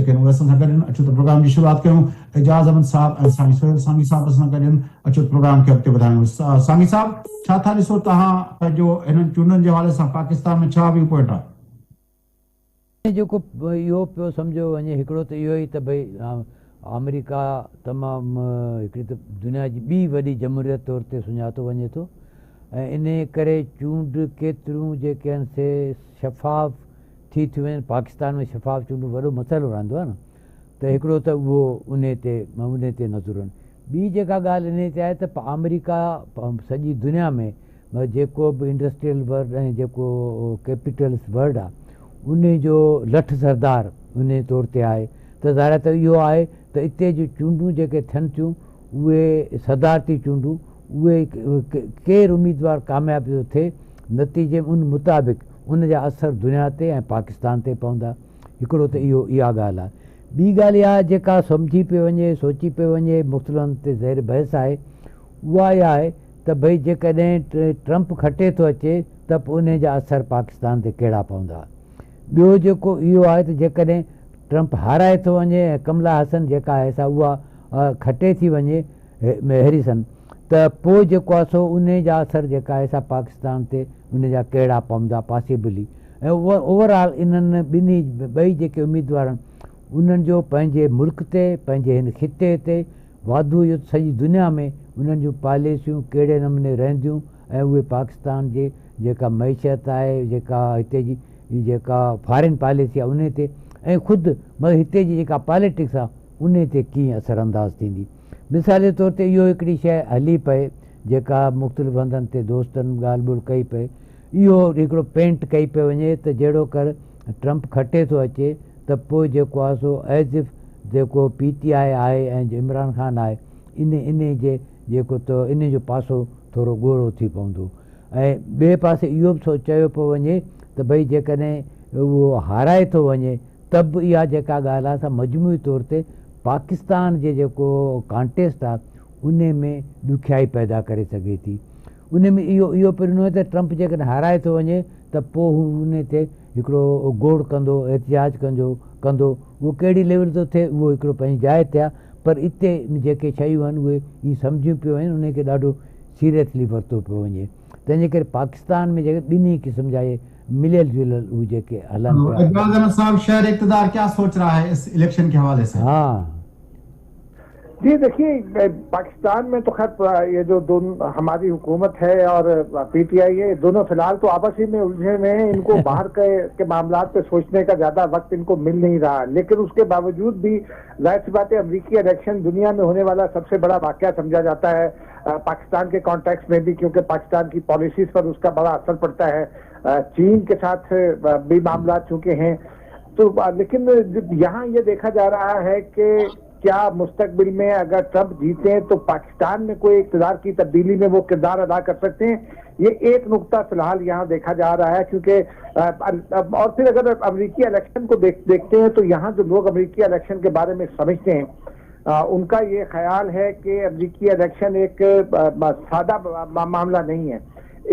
Programme की शुरुआत करूं एजाज अहमद साहब ऐं साईं सोहेल सामी साहब सां गॾु अचो प्रोग्राम खे अॻिते वधायूं। सामी साहब, छा था ॾिसो तव्हां जो हिननि चूंडनि जे हवाले सां पाकिस्तान में छा व्यू पॉइंट आहे? जेको इहो पियो सम्झो वञे हिकिड़ो त इहो ई त भई अमेरिका तमामु हिकिड़ी त दुनिया जी ॿी वॾी जमहूरियत तौर ते सुञातो वञे थो ऐं इन करे चूंड केतिरियूं जेके आहिनि से शफ़ाफ़ थी थियूं आहिनि। पाकिस्तान में शफ़ाफ़ चूंडूं वॾो मसइलो रहंदो आहे न, त हिकिड़ो त उहो उन ते नज़र आहिनि। ॿी जेका ॻाल्हि इन ते आहे त अमेरिका सॼी दुनिया में जेको बि इंडस्ट्रियल वर्ल्ड ऐं जेको कैपिटल्स वर्ल्ड आहे उन जो लठ सरदार उन तौर ते आहे। त ज़ाहिर त इहो आहे त हिते जी चूंडूं जेके थियनि थियूं उहे सदारती चूंडूं उहे केरु उम्मीदवार कामयाबु थो थिए नतीजे उन मुताबिक़ उन जा असर दुनिया ते ऐं पाकिस्तान ते पवंदा। हिकिड़ो त इहा ॻाल्हि आहे। ॿी ॻाल्हि इहा जेका सम्झी पियो वञे सोची पियो वञे मुख़्तलिफ़नि ते ज़ेर बहस आहे उहा इहा आहे त भई जेकॾहिं ट्रंप खटे थो अचे त पोइ उन जा असर पाकिस्तान ते कहिड़ा पवंदा। ॿियो जेको इहो आहे त जेकॾहिं ट्रंप हाराए थो वञे ऐं कमला हसन जेका आहे सा उहा खटे थी वञे हैरिसन त पोइ जेको आहे सो उन जा असर जेका आहे सा पाकिस्तान ते उन जा कहिड़ा पवंदा पॉसिबली। ऐं ओवरऑल इन्हनि ॿई जेके उम्मीदवार आहिनि उन्हनि जो पंहिंजे मुल्क ते पंहिंजे हिन ख़िते ते वाधू इहो सॼी दुनिया में उन्हनि जूं पॉलिसियूं कहिड़े नमूने रहंदियूं ऐं उहे पाकिस्तान जे जेका मैशियत आहे जेका हिते जी जेका फॉरेन पॉलिसी आहे उन ते ऐं ख़ुदि मतिलबु हिते जी जेका पॉलिटिक्स आहे उन ते कीअं असरअंदाज़ थींदी। मिसाल जे तौर ते इहो हिकिड़ी शइ हली पए जेका मुख़्तलिफ़ हंधनि ते दोस्तनि ॻाल्हि ॿोल कई पए इहो हिकिड़ो पेंट कई पियो वञे त जहिड़ो कर ट्रंप खटे थो अचे त पोइ जेको आहे सो एज़ इफ जेको PTI आहे ऐं इमरान ख़ान आहे इन जे जेको त इन जो पासो थोरो ॻोड़ो थी पवंदो। ऐं ॿिए पासे इहो बि चयो पियो वञे त भई जेकॾहिं उहो हाराए थो वञे त बि इहा जेका ॻाल्हि आहे सा मजमूई तौर ते पाकिस्तान जे जेको कॉन्टेस्ट आहे उन में ॾुखियाई पैदा करे सघे थी। उन में इहो पिणु आहे त ट्रंप जेकॾहिं हाराए थो वञे त पोइ हू उन ते हिकिड़ो गोड़ कंदो एहतिजाज कंदो उहो कहिड़ी लेवल थो थिए उहो हिकिड़ो पंहिंजी जाइ ते आहे। पर हिते जेके शयूं आहिनि उहे हीअ सम्झियूं पियूं आहिनि उनखे ॾाढो सीरियसली वरितो पियो वञे। तंहिंजे करे पाकिस्तान में जेके ॿिन्ही क़िस्म जा इहे मिलियल जुलियल उहे जेके हलनि पिया। हाँ जी, देखिए पाकिस्तान में तो खैर ये जो दोनों हमारी हुकूमत है और PTI है दोनों फिलहाल तो आपस ही में उलझे हुए हैं। इनको बाहर के मामलात पे सोचने का ज़्यादा वक्त इनको मिल नहीं रहा। लेकिन उसके बावजूद भी जाहिर सी बात है अमरीकी इलेक्शन दुनिया में होने वाला सबसे बड़ा वाक़या समझा जाता है पाकिस्तान के कॉन्टेक्स्ट में भी, क्योंकि पाकिस्तान की पॉलिसीज़ पर उसका बड़ा असर पड़ता है। चीन के साथ भी मामला चूँकि हैं तो लेकिन यहाँ ये देखा जा रहा है कि क्या मुस्तकबिल में अगर ट्रंप जीते हैं तो पाकिस्तान में कोई इक़्तिदार की तब्दीली में वो किरदार अदा कर सकते हैं। ये एक नुक्ता फिलहाल यहाँ देखा जा रहा है क्योंकि और फिर अगर अमेरिकी इलेक्शन को देखते हैं तो यहाँ जो लोग अमेरिकी इलेक्शन के बारे में समझते हैं उनका ये ख्याल है कि अमेरिकी इलेक्शन एक सादा मामला नहीं है।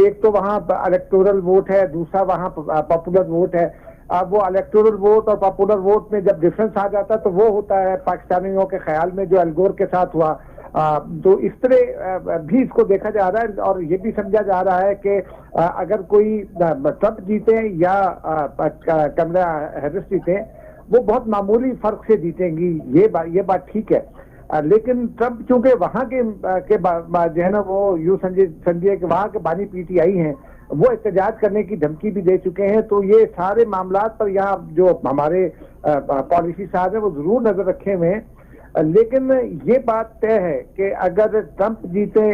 एक तो वहाँ इलेक्टोरल वोट है, दूसरा वहाँ पॉपुलर वोट है। अब वो इलेक्टोरल वोट और पॉपुलर वोट में जब डिफरेंस आ जाता है तो वो होता है पाकिस्तानियों के ख्याल में जो अलगोर के साथ हुआ। तो इस तरह भी इसको देखा जा रहा है और ये भी समझा जा रहा है कि अगर कोई ट्रंप जीते या कमला हैरिस जीते वो बहुत मामूली फर्क से जीतेंगी, ये बात ठीक है। लेकिन ट्रंप चूंकि वहाँ के जो है ना वो यूँ समझिए कि वहाँ के बानी PTI हैं वो एहतजाज करने की धमकी भी दे चुके हैं। तो ये सारे मामलात पर यहाँ जो हमारे पॉलिसी साहब हैं वो ज़रूर नज़र रखे हुए हैं। लेकिन ये बात तय है कि अगर ट्रंप जीते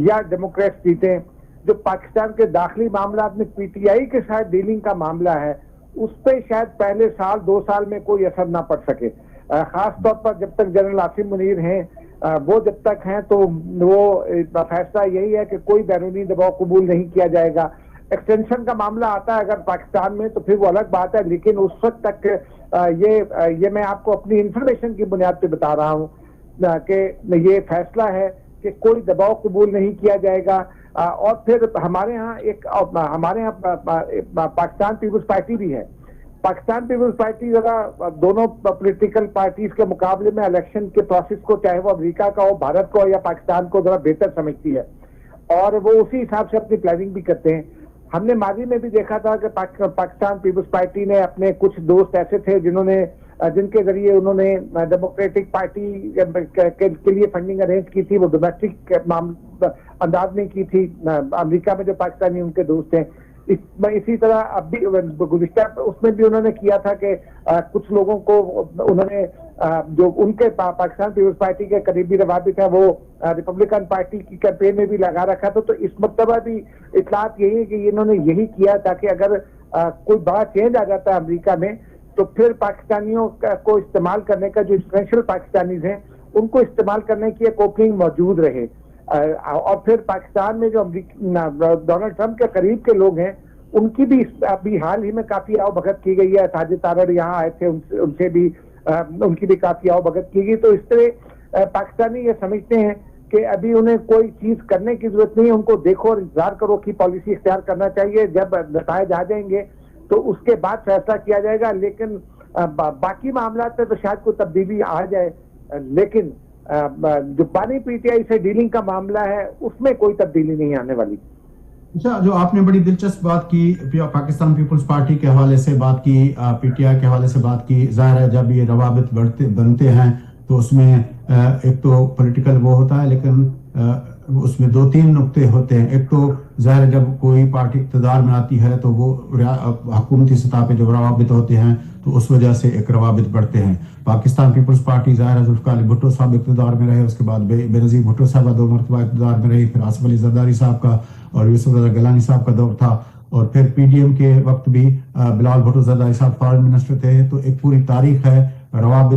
या डेमोक्रेट्स जीते, जो पाकिस्तान के दाखिली मामलात में PTI के साथ डीलिंग का मामला है उस पर शायद पहले साल 2 साल में कोई असर ना पड़ सके। ख़ास तौर पर जब तक जनरल आसिम मुनीर हैं वो जब तक हैं तो वो फैसला यही है कि कोई बैरूनी दबाव कबूल नहीं किया जाएगा। एक्सटेंशन का मामला आता है अगर पाकिस्तान में तो फिर वो अलग बात है, लेकिन उस वक्त तक ये मैं आपको अपनी इंफॉर्मेशन की बुनियाद पे बता रहा हूँ कि ये फैसला है कि कोई दबाव कबूल नहीं किया जाएगा। और फिर हमारे यहाँ पाकिस्तान पीपल्स पार्टी भी है पाकिस्तान पीपल्स पार्टी ज़रा दोनों पॉलिटिकल पार्टीज के मुकाबले में इलेक्शन के प्रोसेस को, चाहे वो अमेरिका का हो, भारत को या पाकिस्तान को, ज़रा बेहतर समझती है और वो उसी हिसाब से अपनी प्लानिंग भी करते हैं। हमने माजी में भी देखा था कि पाकिस्तान पीपल्स पार्टी ने अपने कुछ दोस्त ऐसे थे जिनके जरिए उन्होंने डेमोक्रेटिक पार्टी के लिए फंडिंग अरेंज की थी, वो डोमेस्टिक अंदाज में की थी अमेरिका में जो पाकिस्तानी उनके दोस्त हैं। इसी तरह अब भी गुज़िश्ता उसमें भी उन्होंने किया था कि कुछ लोगों को उन्होंने जो उनके पाकिस्तान पीपल्स पार्टी के करीबी रवाबित है वो रिपब्लिकन पार्टी की कैंपेन में भी लगा रखा था। तो इस मरतबा भी इत्तलात यही है कि इन्होंने यही किया ताकि अगर कोई बड़ा चेंज आ जाता है अमेरिका में तो फिर पाकिस्तानियों को इस्तेमाल करने का, जो इंफ्लुएंशियल पाकिस्तानीज हैं उनको इस्तेमाल करने की एक ओपनिंग मौजूद रहे और फिर पाकिस्तान में जो डोनाल्ड ट्रंप के करीब के लोग हैं उनकी भी अभी हाल ही में काफी आवभगत की गई है। साजिद तारड़ यहाँ आए थे, उनसे भी उनकी भी काफी आवभगत की गई। तो इस तरह पाकिस्तानी ये समझते हैं कि अभी उन्हें कोई चीज करने की जरूरत नहीं है, उनको देखो और इंतजार करो की पॉलिसी इख्तियार करना चाहिए। जब नतायज आ जाएंगे तो उसके बाद फैसला किया जाएगा। लेकिन बाकी मामला में तो शायद कोई तब्दीली आ जाए, लेकिन जो बानी पीटीआई से डीलिंग का मामला है उसमें कोई तब्दीली नहीं आने वाली। अच्छा, जो आपने बड़ी दिलचस्प बात की, पाकिस्तान पीपल्स पार्टी के हवाले से बात की, पीटीआई के हवाले से बात की। जाहिर है जब ये रवाबित बनते हैं तो उसमें एक तो पॉलिटिकल वो होता है, लेकिन उसमें 2-3 नुक्ते होते हैं। एक तो जाहिर है जब कोई पार्टी इक़्तिदार में आती है तो वो हुकूमती सतह पे जो रवाबित होते हैं तो उस वजह से एक रवाबित बढ़ते हैं। पाकिस्तान पीपल्स पार्टी जाहिर है जुल्फ़िकार अली भुट्टो साहब इक़्तिदार में रहे, उसके बाद बेनज़ीर भुट्टो साहब 2 मरतबा इक़्तिदार में रही, फिर आसिफ अली ज़रदारी साहब का और यूसुफ रज़ा गिलानी साहब का दौर था, और फिर पीडीएम के वक्त भी बिलावल भुट्टो ज़रदारी साहब फॉरेन मिनिस्टर थे। तो एक पूरी तारीख है रवाबित